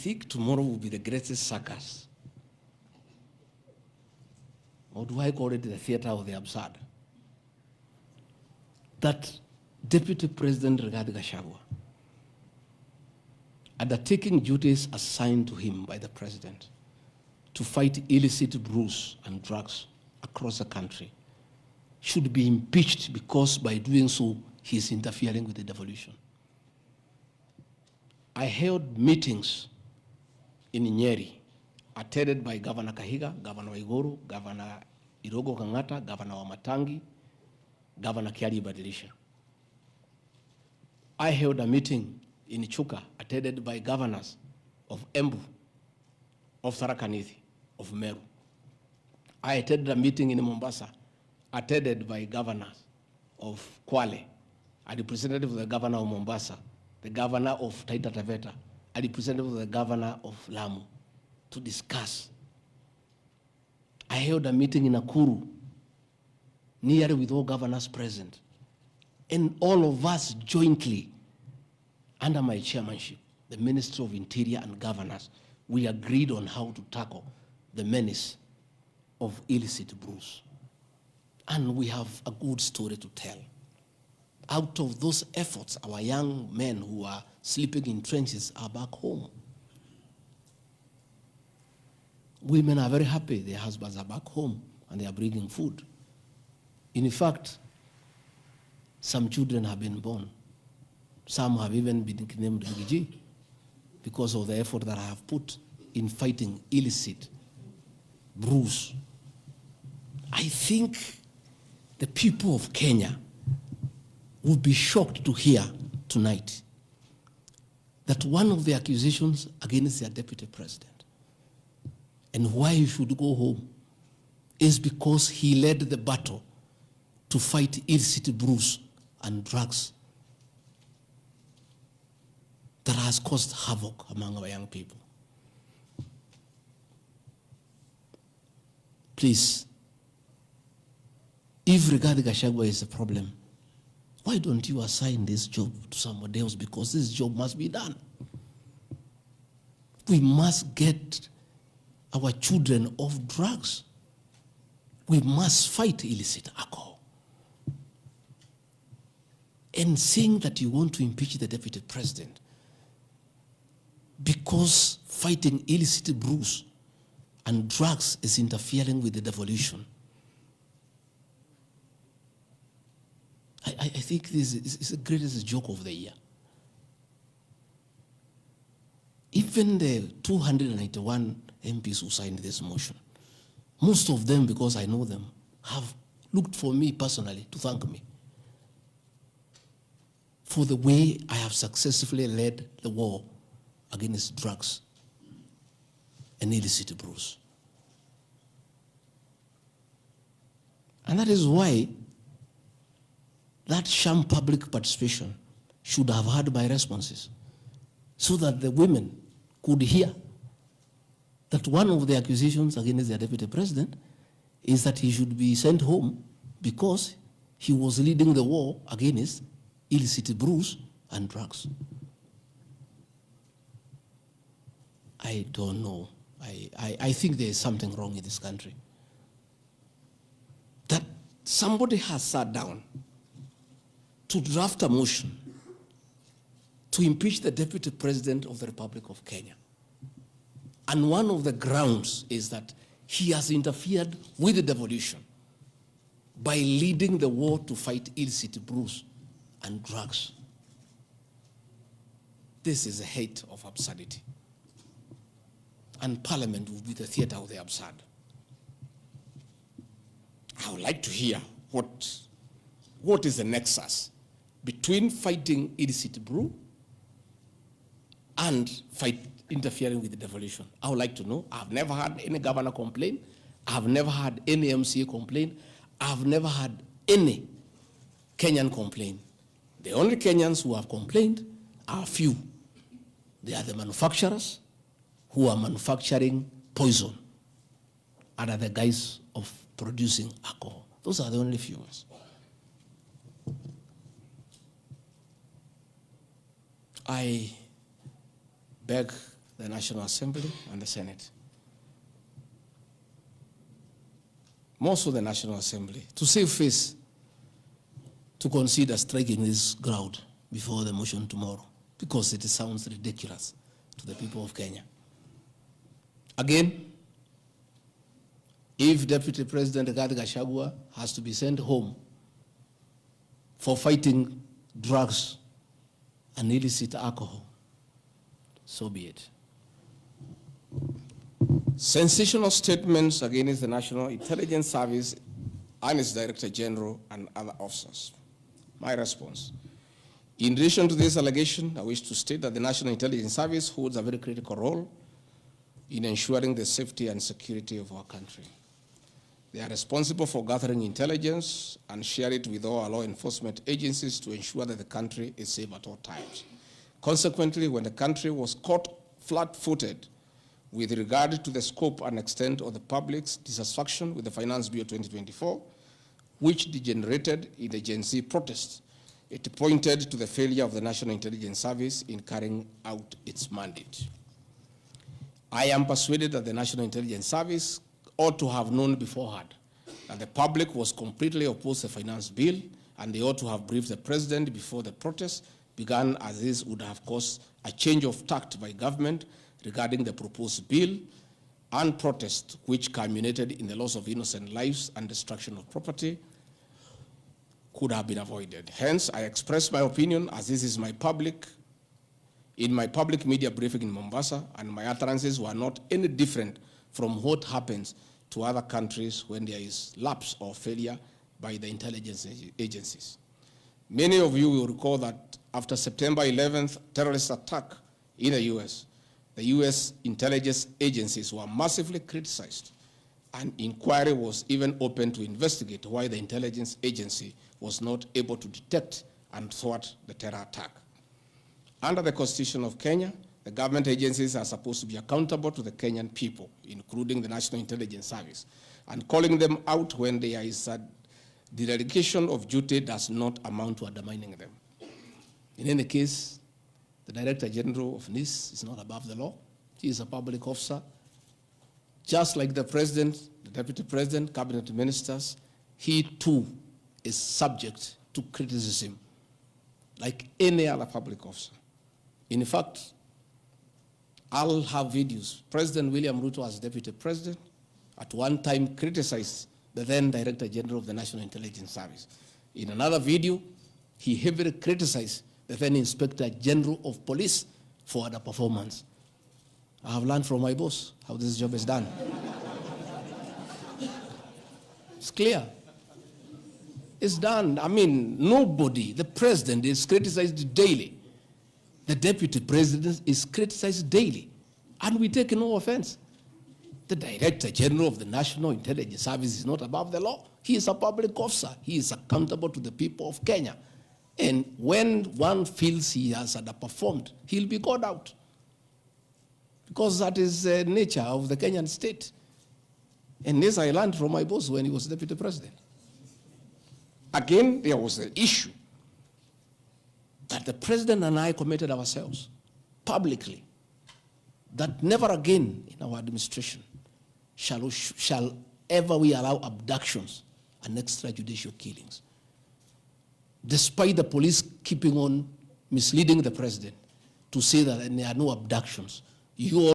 think tomorrow will be the greatest circus. Or do I call it the theater of the absurd? That Deputy President Gachagua, undertaking duties assigned to him by the President to fight illicit brews and drugs across the country, should be impeached because by doing so, he is interfering with the devolution. I held meetings in Nyeri, attended by Governor Kahiga, Governor Waiguru, Governor Irogo Kangata, Governor Wamatangi, Governor Kiari Badilisha. I held a meeting in Chuka, attended by governors of Embu, of Tharaka Nithi, of Meru. I attended a meeting in Mombasa, attended by governors of Kwale, a representative of the governor of Mombasa, the governor of Taita Taveta, a representative of the governor of Lamu, to discuss. I held a meeting in Nakuru, nearly with all governors present, and all of us jointly, under my chairmanship, the Ministry of Interior and Governors, we agreed on how to tackle the menace of illicit brews. And we have a good story to tell. Out of those efforts, our young men who are sleeping in trenches are back home. Women are very happy their husbands are back home and they are bringing food. In fact, some children have been born. Some have even been named Gigi because of the effort that I have put in fighting illicit brews. I think the people of Kenya would be shocked to hear tonight that one of the accusations against their deputy president and why he should go home is because he led the battle to fight illicit brews and drugs that has caused havoc among our young people. Please, if Rigathi Gachagua is a problem, why don't you assign this job to somebody else? Because this job must be done. We must get our children off drugs. We must fight illicit alcohol. And saying that you want to impeach the deputy president because fighting illicit brews and drugs is interfering with the devolution, I think this is the greatest joke of the year. Even the 291 MPs who signed this motion, most of them, because I know them, have looked for me personally to thank me for the way I have successfully led the war against drugs and illicit brews. And that is why that sham public participation should have had my responses, so that the women could hear that one of the accusations against the deputy president is that he should be sent home because he was leading the war against illicit brews and drugs. I don't know. I think there is something wrong in this country. That somebody has sat down to draft a motion to impeach the Deputy President of the Republic of Kenya. And one of the grounds is that he has interfered with the devolution by leading the war to fight illicit brews and drugs. This is a height of absurdity. And Parliament will be the theater of the absurd. I would like to hear what is the nexus between fighting illicit brew and interfering with the devolution. I would like to know. I've never had any governor complain. I've never had any MCA complain. I've never had any Kenyan complain. The only Kenyans who have complained are few. They are the manufacturers who are manufacturing poison under the guise of producing alcohol. Those are the only few ones. I beg the National Assembly and the Senate. Most of the National Assembly, to save face, to consider striking this ground before the motion tomorrow, because it sounds ridiculous to the people of Kenya. Again, if Deputy President Gachagua has to be sent home for fighting drugs and illicit alcohol, so be it. Sensational statements against the National Intelligence Service and its Director General and other officers. My response. In addition to this allegation, I wish to state that the National Intelligence Service holds a very critical role in ensuring the safety and security of our country. They are responsible for gathering intelligence and share it with all our law enforcement agencies to ensure that the country is safe at all times. Consequently, when the country was caught flat-footed with regard to the scope and extent of the public's dissatisfaction with the Finance Bill 2024, which degenerated in the Gen Z protests, it pointed to the failure of the National Intelligence Service in carrying out its mandate. I am persuaded that the National Intelligence Service ought to have known beforehand that the public was completely opposed to the Finance Bill, and they ought to have briefed the President before the protests began, as this would have caused a change of tact by government regarding the proposed bill and protest, which culminated in the loss of innocent lives and destruction of property, could have been avoided. Hence, I express my opinion, as this is in my public media briefing in Mombasa, and my utterances were not any different from what happens to other countries when there is lapse or failure by the intelligence agencies. Many of you will recall that after September 11th terrorist attack in the US, the US intelligence agencies were massively criticized. An inquiry was even opened to investigate why the intelligence agency was not able to detect and thwart the terror attack. Under the Constitution of Kenya, the government agencies are supposed to be accountable to the Kenyan people, including the National Intelligence Service, and calling them out when there is a dereliction of duty does not amount to undermining them. In any case, the Director General of NIS is not above the law. He is a public officer. Just like the President, the Deputy President, Cabinet Ministers, he too is subject to criticism like any other public officer. In fact, I'll have videos. President William Ruto, as Deputy President, at one time criticized the then Director General of the National Intelligence Service. In another video, he heavily criticized the then Inspector General of Police for the performance. I have learned from my boss how this job is done. It's clear. It's done. I mean, nobody, the President is criticized daily. The Deputy President is criticized daily. And we take no offense. The Director General of the National Intelligence Service is not above the law. He is a public officer. He is accountable to the people of Kenya. And when one feels he has underperformed, he'll be called out. Because that is the nature of the Kenyan state. And this I learned from my boss when he was Deputy President. Again, there was the issue that the President and I committed ourselves publicly that never again in our administration shall ever we allow abductions and extrajudicial killings. Despite the police keeping on misleading the President to say that there are no abductions, you